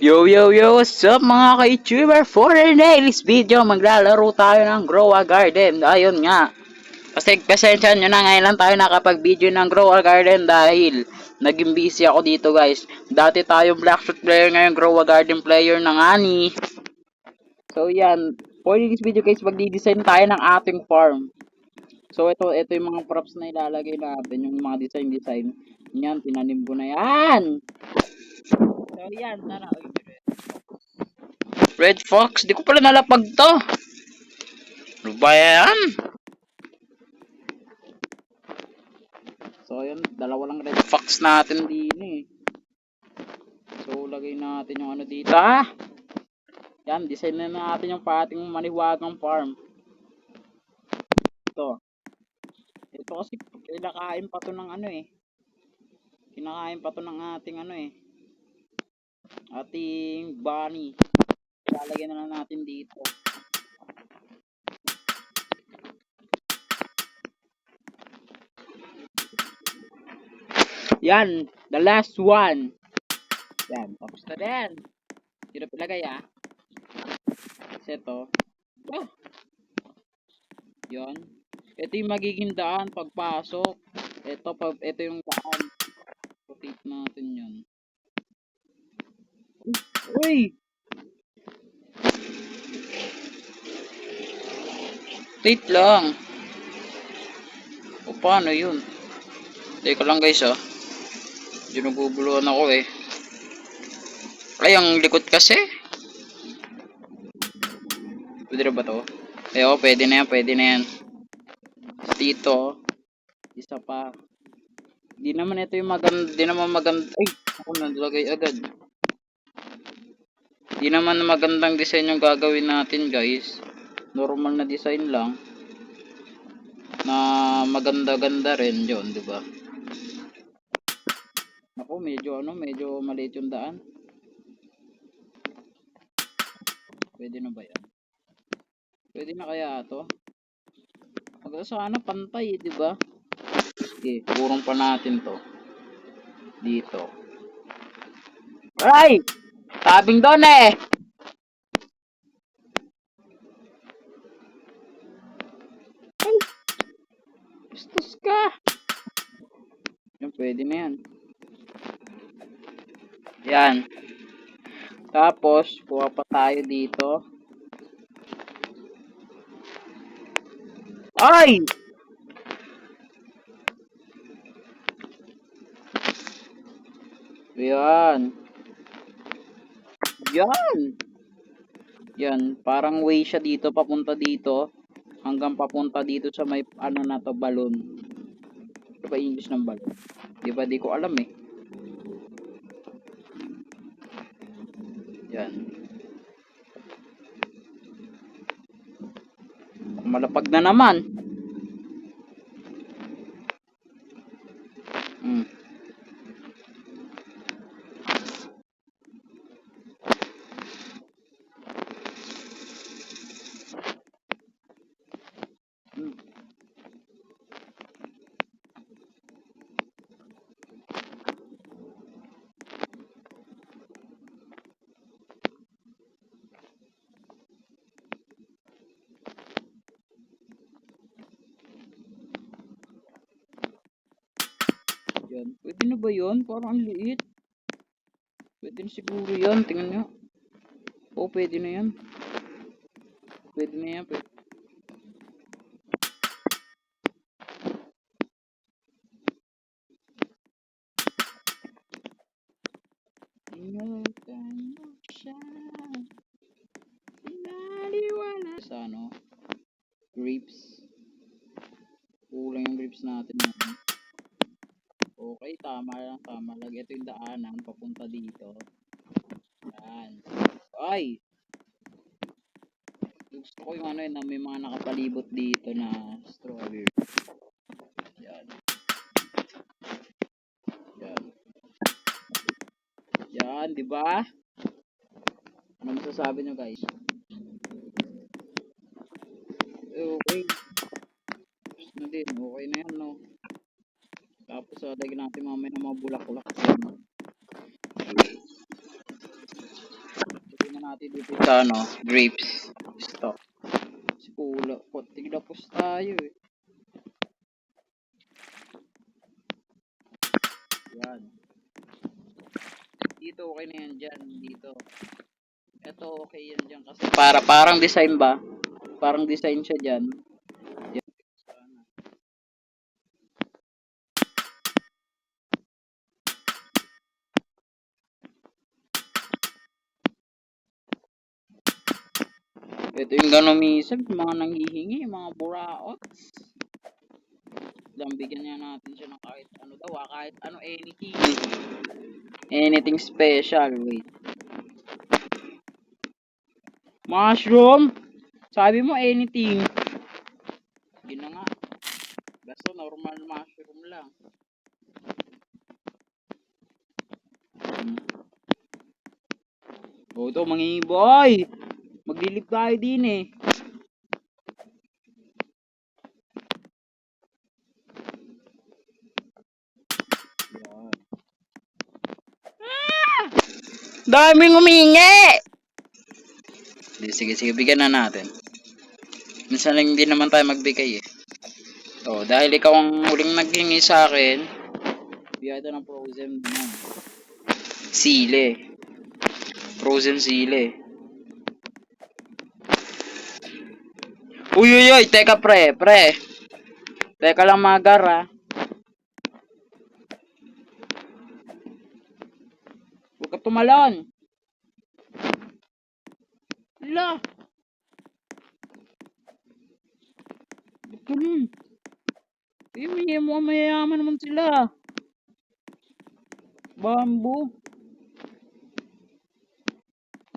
Yo yo yo, what's up mga ka-YouTuber? For today's video, maglalaro tayo ng Grow a Garden. Ayun nga. Kasi pasensya nyo na, ngayon lang tayo nakapag-video ng Grow a Garden dahil naging busy ako dito guys. Dati tayo Blackshot player, ngayon Grow a Garden player ng ani. So yan, for this video guys, magdi-design tayo ng ating farm. So ito yung mga props na ilalagay natin, yung mga design. Yan, tinanim ko na yan. So yan, tara. Red Fox, di ko pala nalapag to. Ano ba yan? So yun, dalawa lang Red Fox natin din eh. So lagay natin yung ano dito ah. Yan, design na natin yung pating maniwagang farm. Ito. Ito kasi kinakain pa to ng ano eh. Kinakain pa to ng ating ano eh. Ating bunny. Ilalagay na lang natin dito. Yan, the last one. Yan, tapos na din. Hirap ilagay ah. Kasi ito. Oh. Yan. Ito yung magiging daan pagpasok. Ito yung daan. Rotate natin yan. Uy! Rotate lang. O paano yun? Teka lang guys ah. Medyo nabubuluhan ako eh. Ay, ang likod kasi. Pwede na ba to? Eh oh, pwede na yan. Dito. Isa pa. Di naman ito yung maganda. Di naman maganda. Ay! Ako nalagay agad. Di naman magandang design yung gagawin natin guys. Normal na design lang. Na maganda-ganda rin yun, di ba? Ako medyo maliit yung daan. Pwede na ba yan? Pwede na kaya ito? Sana pantay, di ba? Okay, purong pa natin to. Dito. Ay! Tabing doon eh! Ay! Bastos ka! Yan, pwede na yan. Yan. Tapos, kuha pa tayo dito. Ay! Yan. Yan! Yan. Parang way siya dito, papunta dito. Hanggang papunta dito sa may, ano na to, balon. Ano ba English ng balon? Diba, di ko alam eh. Yan. Malapag na naman. Yan. Pwede na ba yun? Parang ang liit. Pwede na siguro yan. Tingnan nyo. Oo, pwede na yan. Pwede na yan. Pwede. Ingatan mo siya. Pinaliwala. Sa ano? Grapes. Kulang yung grapes natin. Okay, tama lang. Ito yung daanan. Papunta dito. Yan. Ay! Gusto ko yung ano yun na may mga nakapalibot dito na strawberry. Yan. Yan. Yan, di ba? Ano masasabi nyo guys? Okay. Tapos na din. Okay na yan, no? Tapos lagyan natin mamaya ng mga bulak-bulak. natin dito sa grapes. Stock. Pula. Tigdapos tayo eh. Yan. Dito okay na yan dyan. Dito. Ito okay yan dyan kasi parang design ba? Parang design siya dyan. Yan. Ito yung ganomisan, mga nanghihingi, mga buraots. Lang bigyan niya natin siya ng kahit ano daw, kahit ano, anything. Anything special, wait. Mushroom? Sabi mo anything. Yun na nga. Basta normal mushroom lang. Oh, ito, mangiboy! Maglilip tayo din eh. Daming humingi! Sige, bigyan na natin. Minsan lang hindi naman tayo magbigay eh. Oh, dahil ikaw ang huling naghingi sa akin, bigyan ito ng frozen sile. Frozen sile. Uy, teka pre. Teka lang magar ah. Huwag ka tumalon. Hala. Ganun. May mayayaman naman sila. Bamboo.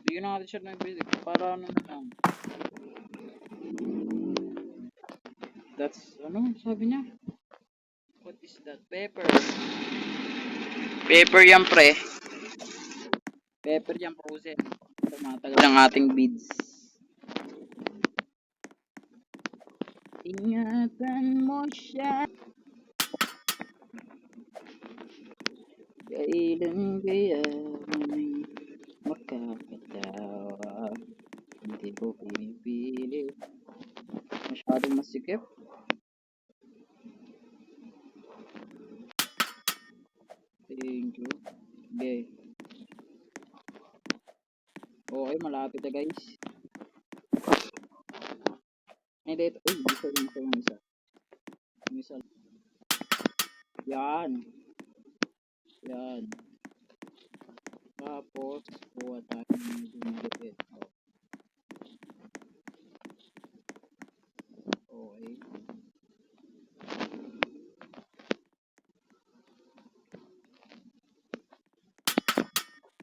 Bigyan natin siya ng basic para ano na lang. That's, ano sabi niya? What is that? Pepper. Pepper yan pre. Pepper yan frozen. Tumatagal ang ating beads. Ingatan mo siya. Kailan kaya may makakatawa? Hindi ko pinipili. Masyadong masikip. Thank you. Okay. Okay, malapit na guys. Hindi ito. Uy, isa. Yan. Tapos, kuha tayo ng dumagapit. Okay.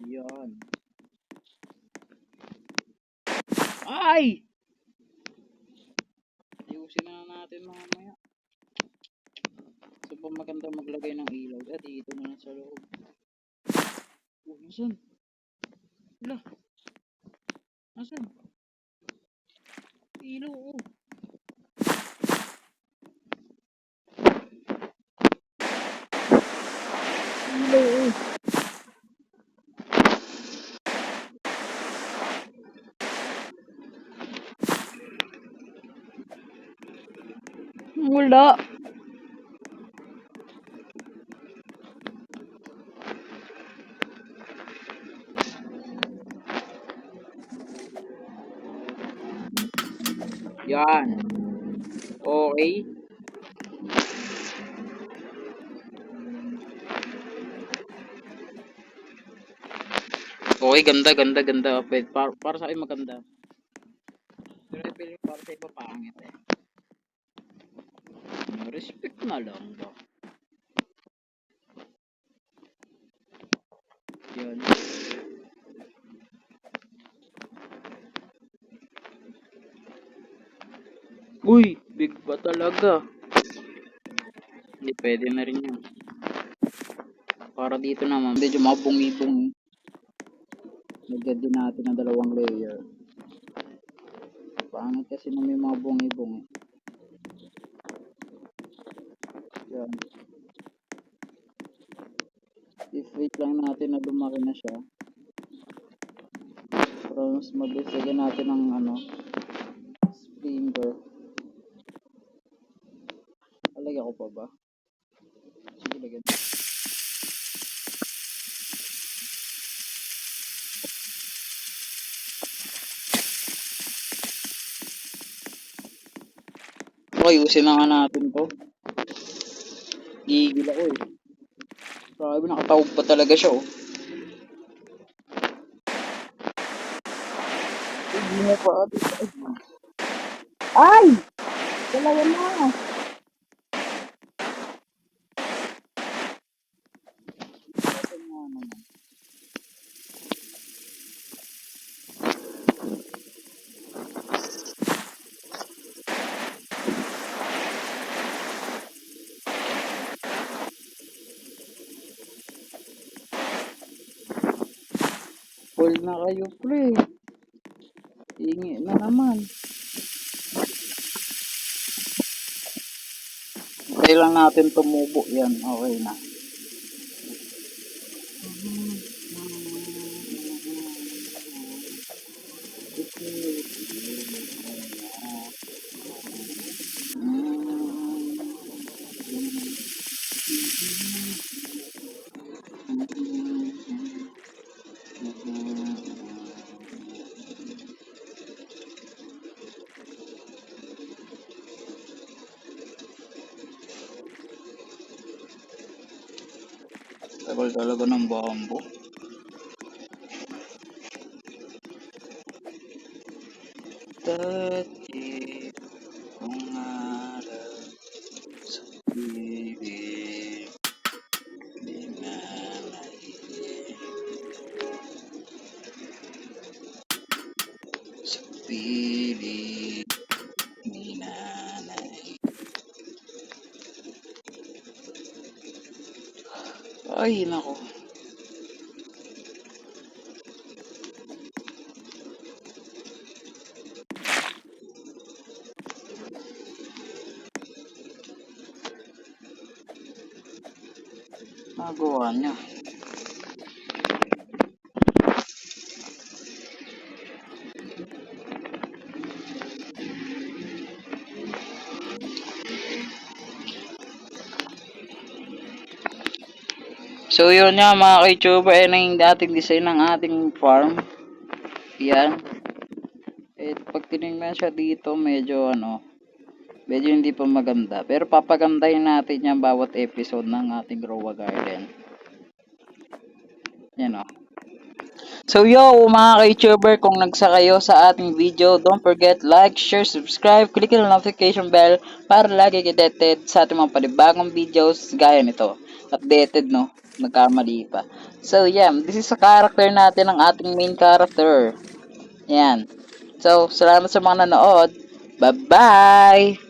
Yan. Ay! Ayusin na natin mamaya. So, pa maganda maglagay ng ilaw. Dito na lang sa loob. Nasaan? Wala. Nasaan? Ilaw, oh. Ilaw, oh. Wala. Yan. Okay. Okay, ganda. Para sa akin maganda. Pero I feel para sa iba pangit eh. Respect na lang ba? Yan. Uy, big ba talaga? Hindi pwede na rin yan. Para dito naman, medyo mabungi-bungi. Lagyan din natin ng 2 layer. Pangit kasi na may mga bungi-bungi. Yan. I-wait lang natin na lumaki na siya. Para mas mabilis, lagyan natin ng ano, sprinkler. Alagyan ko pa ba? Sige, lagyan. Okay, usin na nga natin to. Gigil ako eh. Grabe, nakatawag pa talaga siya oh. Hindi na pa ate. Ay! Dalawa na! Full na kayo pre. Hingi na naman. Kaya lang natin tumubo yan. Okay na. Tagal talaga ng bambo. Dati kung araw sa bibig di na naiin sa piling di na naiin. Ay, nako. Nagawa niya. So yun nga mga ka-YouTuber, yan ang dating design ng ating farm. Yan. Eh, pag tinignan siya dito, medyo medyo hindi pa maganda. Pero papagandahin natin yan bawat episode ng ating Grow a Garden. Yan o. So yo mga ka-YouTuber, kung nagsa kayo sa ating video, don't forget like, share, subscribe, click the notification bell para lagi updated sa ating mga panibagong videos gaya nito. Updated no, nagkamali pa. So yeah, this is a character natin, ang ating main character. Yan. So salamat sa mga nanood. Bye bye!